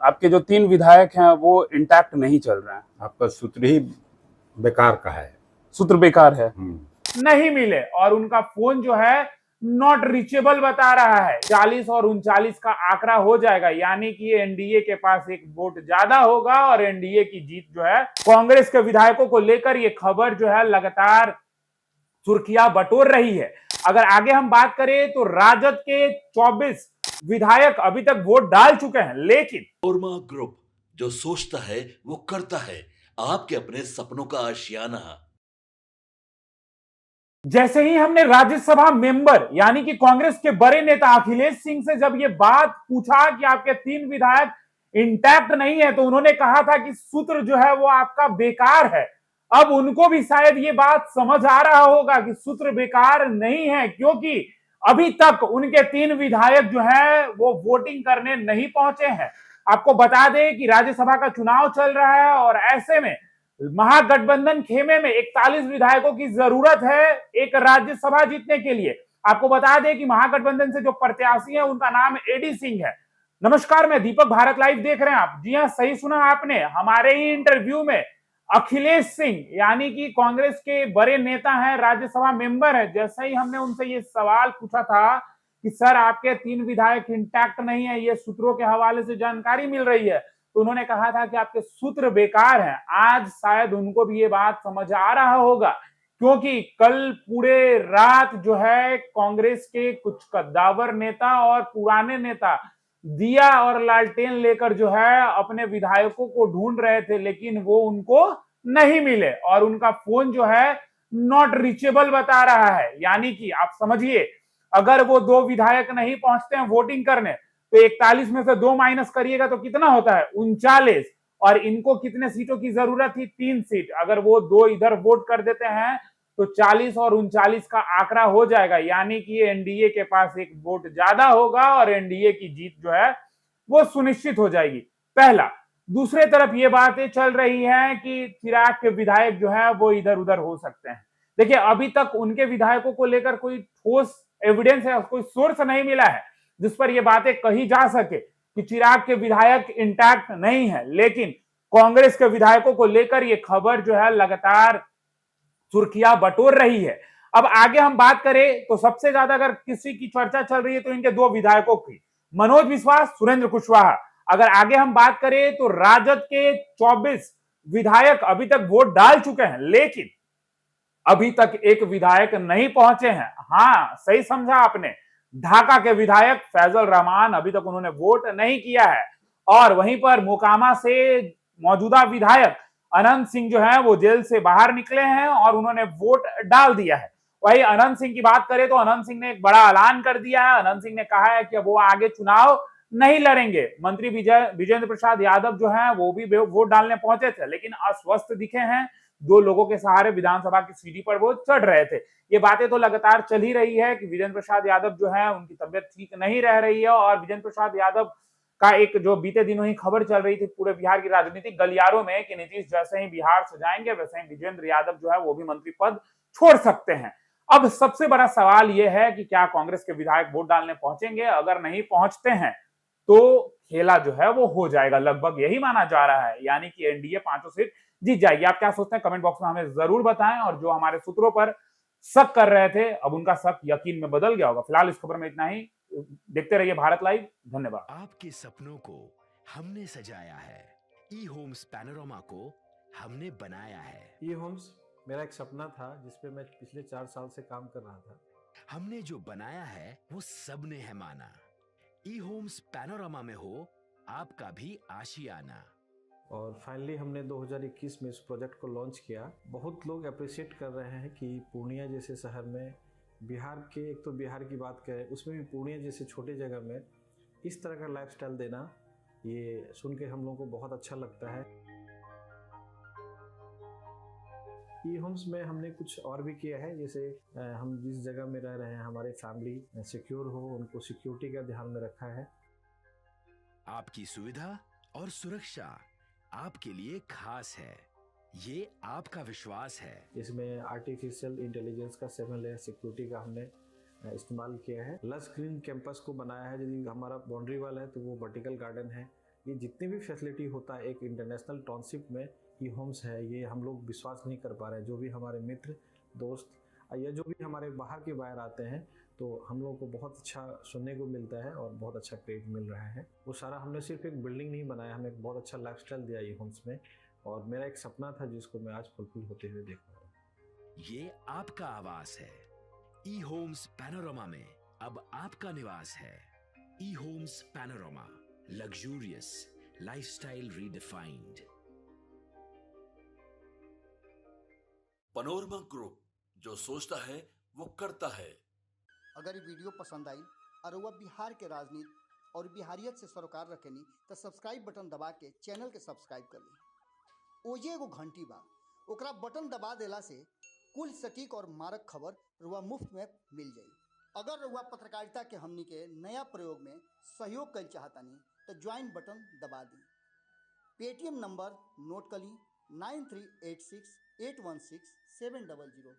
आपके जो 3 विधायक हैं वो इंटैक्ट नहीं चल रहे हैं। आपका सूत्र ही बेकार का है, सूत्र बेकार है। नहीं मिले और उनका फोन जो है नॉट रीचेबल बता रहा है। 40 और 39 का आंकड़ा हो जाएगा, यानी कि एनडीए के पास एक वोट ज्यादा होगा और एनडीए की जीत जो है। कांग्रेस के विधायकों को लेकर ये खबर जो है लगातार सुर्खियां बटोर रही है। अगर आगे हम बात करें तो राजद के 24 विधायक अभी तक वोट डाल चुके हैं, लेकिन कोरमा ग्रुप जो सोचता है वो करता है, आपके अपने सपनों का आशियाना। जैसे ही हमने राज्यसभा मेंबर यानी कि कांग्रेस के बड़े नेता अखिलेश सिंह से जब ये बात पूछा कि आपके 3 विधायक इंटैक्ट नहीं है, तो उन्होंने कहा था कि सूत्र जो है वो आपका बेकार है। अब उनको भी शायद ये बात समझ आ रहा होगा कि सूत्र बेकार नहीं है, क्योंकि अभी तक उनके 3 विधायक जो है वो वोटिंग करने नहीं पहुंचे हैं। आपको बता दें कि राज्यसभा का चुनाव चल रहा है और ऐसे में महागठबंधन खेमे में 41 विधायकों की जरूरत है एक राज्यसभा जीतने के लिए। आपको बता दें कि महागठबंधन से जो प्रत्याशी है उनका नाम एडी सिंह है। नमस्कार, मैं दीपक, भारत लाइव देख रहे हैं आप। जी हां, सही सुना आपने। हमारे ही इंटरव्यू में अखिलेश सिंह यानी कि कांग्रेस के बड़े नेता हैं, राज्यसभा मेंबर है, जैसे ही हमने उनसे ये सवाल पूछा था कि सर आपके 3 विधायक इंटैक्ट नहीं है, ये सूत्रों के हवाले से जानकारी मिल रही है, तो उन्होंने कहा था कि आपके सूत्र बेकार हैं। आज शायद उनको भी ये बात समझ आ रहा होगा, क्योंकि कल पूरे रात जो है कांग्रेस के कुछ कद्दावर नेता और पुराने नेता दिया और लालटेन लेकर जो है अपने विधायकों को ढूंढ रहे थे, लेकिन वो उनको नहीं मिले और उनका फोन जो है नॉट रीचेबल बता रहा है। यानी कि आप समझिए, अगर वो 2 विधायक नहीं पहुंचते हैं वोटिंग करने, तो 41 में से 2 माइनस करिएगा तो कितना होता है, 39। और इनको कितने सीटों की जरूरत थी, 3 सीट। अगर वो 2 इधर वोट कर देते हैं तो 40 और 39 का आंकड़ा हो जाएगा, यानी कि एनडीए के पास एक वोट ज्यादा होगा और एनडीए की जीत जो है वो सुनिश्चित हो जाएगी। पहला। दूसरे तरफ ये बातें चल रही हैं कि चिराग के विधायक जो है वो इधर उधर हो सकते हैं। देखिए, अभी तक उनके विधायकों को लेकर कोई ठोस एविडेंस है, कोई सोर्स नहीं मिला है जिस पर यह बातें कही जा सके कि चिराग के विधायक इंटैक्ट नहीं है। लेकिन कांग्रेस के विधायकों को लेकर यह खबर जो है लगातार सुर्खियां बटोर रही है। अब आगे हम बात करें तो सबसे ज्यादा अगर किसी की चर्चा चल रही है तो इनके 2 विधायकों की, मनोज विश्वास, सुरेंद्र कुशवाहा। अगर आगे हम बात करें तो राजद के 24 विधायक अभी तक वोट डाल चुके हैं, लेकिन अभी तक एक विधायक नहीं पहुंचे हैं। हां, सही समझा आपने, ढाका के विधायक फैजल रहमान अभी तक उन्होंने वोट नहीं किया है। और वहीं पर मोकामा से मौजूदा विधायक अनंत सिंह जो है वो जेल से बाहर निकले हैं और उन्होंने वोट डाल दिया है। वही अनंत सिंह की बात करें तो अनंत सिंह ने एक बड़ा ऐलान कर दिया है। अनंत सिंह ने कहा है कि वो आगे चुनाव नहीं लड़ेंगे। मंत्री विजेंद्र प्रसाद यादव जो है वो भी वोट डालने पहुंचे थे, लेकिन अस्वस्थ दिखे हैं। 2 लोगों के सहारे विधानसभा की सीढ़ी पर वो चढ़ रहे थे। ये बातें तो लगातार चल ही रही है कि विजेंद्र प्रसाद यादव जो है उनकी तबियत ठीक नहीं रह रही है। और विजेंद्र प्रसाद यादव का एक जो बीते दिनों ही खबर चल रही थी पूरे बिहार की राजनीतिक गलियारों में कि नीतीश जैसे ही बिहार से जाएंगे वैसे ही विजेंद्र यादव जो है वो भी मंत्री पद छोड़ सकते हैं। अब सबसे बड़ा सवाल यह है कि क्या कांग्रेस के विधायक वोट डालने पहुंचेंगे। अगर नहीं पहुंचते हैं तो खेला जो है वो हो जाएगा, लगभग यही माना जा रहा है, यानी कि एनडीए 5 सीट जीत जाएगी। आप क्या सोचते हैं कमेंट बॉक्स में हमें जरूर बताएं। और जो हमारे सूत्रों पर शक कर रहे थे, अब उनका शक यकीन में बदल गया होगा। फिलहाल इस खबर में इतना ही। देखते रहिए भारत लाइव। धन्यवाद। आपके सपनों को हमने सजाया है, ई होम्स पैनोरमा को हमने बनाया है। ई होम्स मेरा एक सपना था जिसपे मैं पिछले 4 साल से काम कर रहा था। हमने जो बनाया है वो सबने है माना। ई होम्स पैनोरमा में हो आपका भी आशियाना। और फाइनली हमने 2021 में इस प्रोजेक्ट को लॉन्च किया। बहुत लोग अप्रिशिएट कर रहे हैं कि पूर्णिया जैसे शहर में, बिहार के, एक तो बिहार की बात करें उसमें भी पूर्णिया जैसे छोटे जगह में इस तरह का लाइफस्टाइल देना, ये सुन के हम लोगों को बहुत अच्छा लगता है। ई होम्स में हमने कुछ और भी किया है, जैसे हम जिस जगह में रह रहे हैं हमारे फैमिली सिक्योर हो, उनको सिक्योरिटी का ध्यान में रखा है। आपकी सुविधा और सुरक्षा आपके लिए खास है, ये आपका विश्वास है। इसमें आर्टिफिशियल इंटेलिजेंस का 7 लेयर सिक्योरिटी का हमने इस्तेमाल किया है। लस ग्रीन कैंपस को बनाया है। यदि हमारा बाउंड्री वाल है तो वो वर्टिकल गार्डन है, ये जितनी भी फैसिलिटी होता है एक इंटरनेशनल टाउनशिप में ई होम्स है, ये हम लोग विश्वास नहीं कर पा रहे हैं। जो भी हमारे मित्र दोस्त या जो भी हमारे बाहर के बाहर आते हैं तो हम लोगों को बहुत अच्छा सुनने को मिलता है और बहुत अच्छा क्रेडिट मिल रहा है। वो सारा हमने सिर्फ एक बिल्डिंग नहीं बनाया, हमें एक बहुत अच्छा लाइफस्टाइल दिया ई होम्स में, और मेरा एक सपना था जिसको मैं आज फुलफिल होते हुए देख रहा हूँ। ये आपका आवास है। ई होम्स पैनोरामा में अब आपका निवास है। E Homes Panorama, luxurious lifestyle redefined. Panorama Group, जो सोचता है वो करता है। अगर ये वीडियो पसंद आई और वह बिहार के राजनीति और बिहारियत से सरोकार रखेनी तो सब्सक्राइब बटन दबा के चैनल के सब्सक्राइब कर ली। ओजे एगो घंटी बा, ओकरा बटन दबा देला से कुल सटीक और मारक खबर रुआ मुफ्त में मिल जाई। अगर रुआ पत्रकारिता के हमनी के नया प्रयोग में सहयोग कर चाहतानी तो ज्वाइन बटन दबा दी। पेटीएम नंबर नोट कर ली 9386816700।